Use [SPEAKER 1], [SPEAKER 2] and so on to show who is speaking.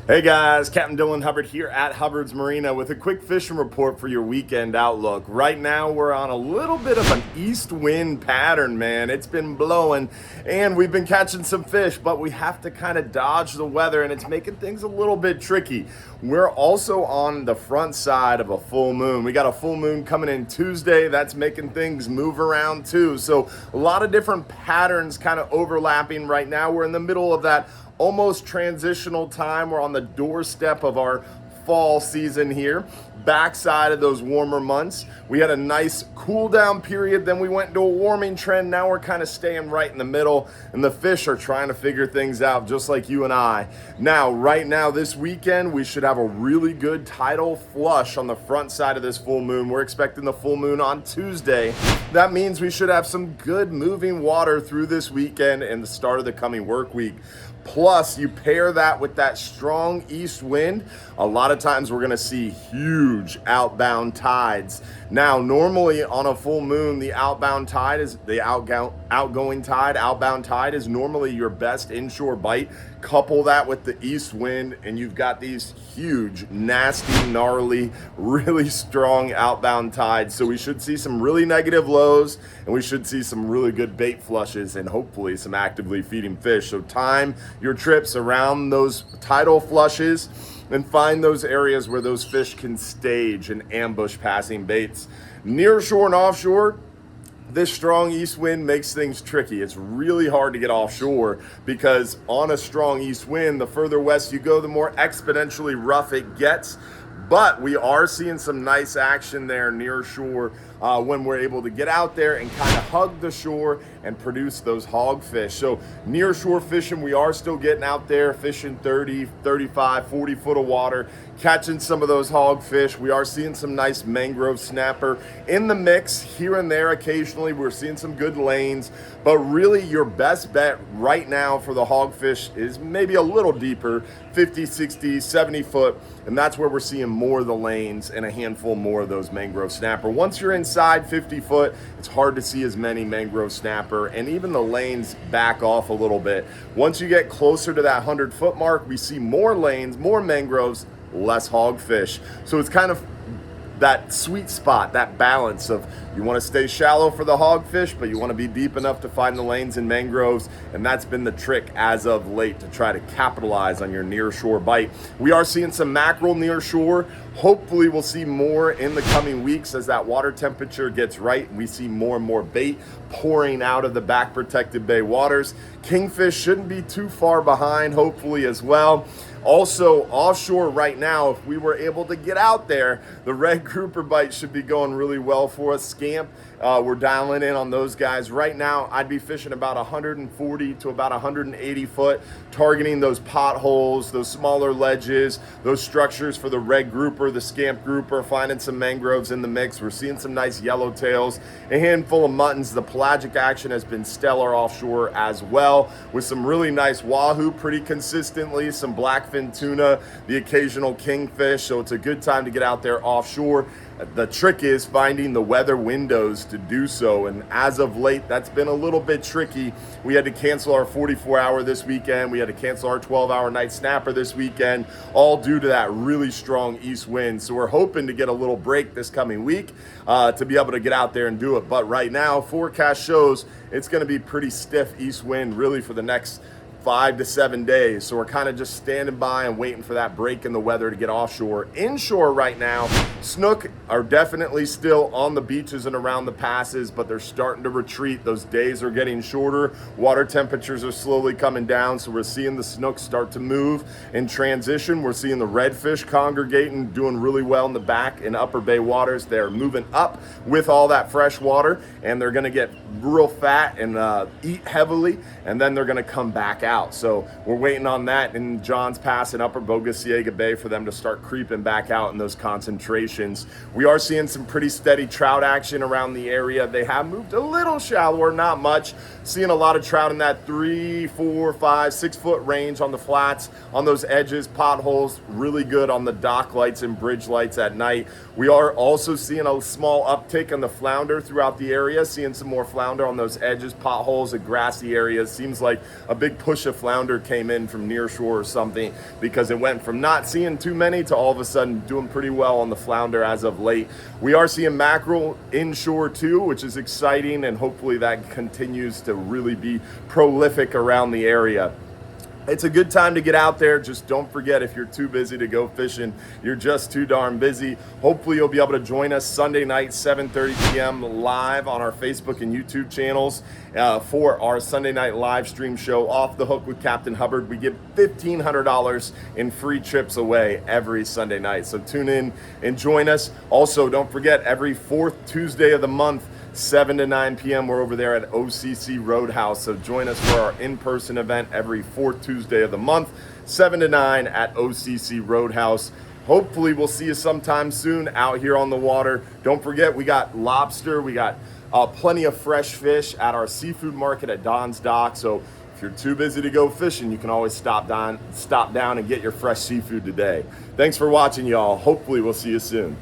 [SPEAKER 1] Hey guys, Captain Dylan Hubbard here at Hubbard's Marina with a quick fishing report for your weekend outlook. Right now we're on a little bit of an east wind pattern, man. It's been blowing and we've been catching some fish, but we have to kind of dodge the weather and it's making things a little bit tricky. We're also on the front side of a full moon. We got a full moon coming in Tuesday. That's making things move around too. So a lot of different patterns kind of overlapping right now. We're in the middle of that almost transitional time. We're on the doorstep of our fall season here, backside of those warmer months. We had a nice cool down period, then we went into a warming trend. Now we're kind of staying right in the middle, and the fish are trying to figure things out just like you and I. Now, right now, this weekend, we should have a really good tidal flush on the front side of this full moon. We're expecting the full moon on Tuesday. That means we should have some good moving water through this weekend and the start of the coming work week. Plus, you pair that with that strong east wind, a lot of times we're gonna see huge outbound tides. Now, normally on a full moon, the outbound tide is the outgoing tide, outbound tide is normally your best inshore bite. Couple that with the east wind and you've got these huge, nasty, gnarly, really strong outbound tides. So we should see some really negative lows and we should see some really good bait flushes and hopefully some actively feeding fish. So time your trips around those tidal flushes and find those areas where those fish can stage and ambush passing baits. Nearshore and offshore, this strong east wind makes things tricky. It's really hard to get offshore because on a strong east wind, the further west you go, the more exponentially rough it gets. But we are seeing some nice action there near shore when we're able to get out there and kind of hug the shore and produce those hogfish. So near shore fishing, we are still getting out there fishing 30, 35, 40 foot of water, catching some of those hogfish. We are seeing some nice mangrove snapper in the mix here and there occasionally. We're seeing some good lanes, but really your best bet right now for the hogfish is maybe a little deeper, 50, 60, 70 foot, and that's where we're seeing more of the lanes and a handful more of those mangrove snapper. Once you're inside 50 foot, it's hard to see as many mangrove snapper, and even the lanes back off a little bit. Once you get closer to that 100 foot mark, we see more lanes, more mangroves, less hogfish. So it's kind of that sweet spot, that balance of you want to stay shallow for the hogfish, but you want to be deep enough to find the lanes and mangroves, and that's been the trick as of late to try to capitalize on your near shore bite. We are seeing some mackerel near shore. Hopefully we'll see more in the coming weeks as that water temperature gets right and we see more and more bait pouring out of the back protected bay waters. Kingfish shouldn't be too far behind, hopefully, as well. Also, offshore right now, if we were able to get out there, the red grouper bite should be going really well for us. Scamp, we're dialing in on those guys. Right now, I'd be fishing about 140 to about 180 foot, targeting those potholes, those smaller ledges, those structures for the red grouper, the scamp grouper, finding some mangroves in the mix. We're seeing some nice yellowtails, a handful of muttons. The pelagic action has been stellar offshore as well, with some really nice wahoo pretty consistently, some blackfin tuna, the occasional kingfish. So it's a good time to get out there offshore. The trick is finding the weather windows to do so, and as of late that's been a little bit tricky. We had to cancel our 44-hour this weekend, we had to cancel our 12-hour night snapper this weekend, all due to that really strong east wind. So we're hoping to get a little break this coming week to be able to get out there and do it. But right now, forecast shows it's going to be pretty stiff east wind really for the next 5 to 7 days. So we're kind of just standing by and waiting for that break in the weather to get offshore. Inshore right now, snook are definitely still on the beaches and around the passes, but they're starting to retreat. Those days are getting shorter. Water temperatures are slowly coming down, so we're seeing the snook start to move in transition. We're seeing the redfish congregating, doing really well in the back and upper bay waters. They're moving up with all that fresh water, and they're gonna get real fat and eat heavily, and then they're gonna come back out. So we're waiting on that in Johns Pass and Upper Bogosiega Bay for them to start creeping back out in those concentrations. We are seeing some pretty steady trout action around the area. They have moved a little shallower, not much, seeing a lot of trout in that 3, 4, 5, 6 foot range on the flats, on those edges, potholes, really good on the dock lights and bridge lights at night. We are also seeing a small uptick in the flounder throughout the area, seeing some more flounder on those edges, potholes, and grassy areas. Seems like a big push of flounder came in from Nearshore or something, because it went from not seeing too many to all of a sudden doing pretty well on the flounder as of late. We are seeing mackerel inshore too, which is exciting, and hopefully that continues to really be prolific around the area. It's a good time to get out there. Just don't forget, if you're too busy to go fishing, you're just too darn busy. Hopefully you'll be able to join us Sunday night, 7:30 p.m. live on our Facebook and YouTube channels for our Sunday night live stream show, Off the Hook with Captain Hubbard. We give $1,500 in free trips away every Sunday night. So tune in and join us. Also, don't forget, every fourth Tuesday of the month, 7 to 9 p.m. we're over there at OCC Roadhouse. So join us for our in-person event every fourth Tuesday of the month, 7 to 9 at OCC Roadhouse. Hopefully we'll see you sometime soon out here on the water. Don't forget, we got lobster, we got plenty of fresh fish at our seafood market at Don's Dock. So if you're too busy to go fishing, you can always stop down and get your fresh seafood today. Thanks for watching, y'all. Hopefully we'll see you soon.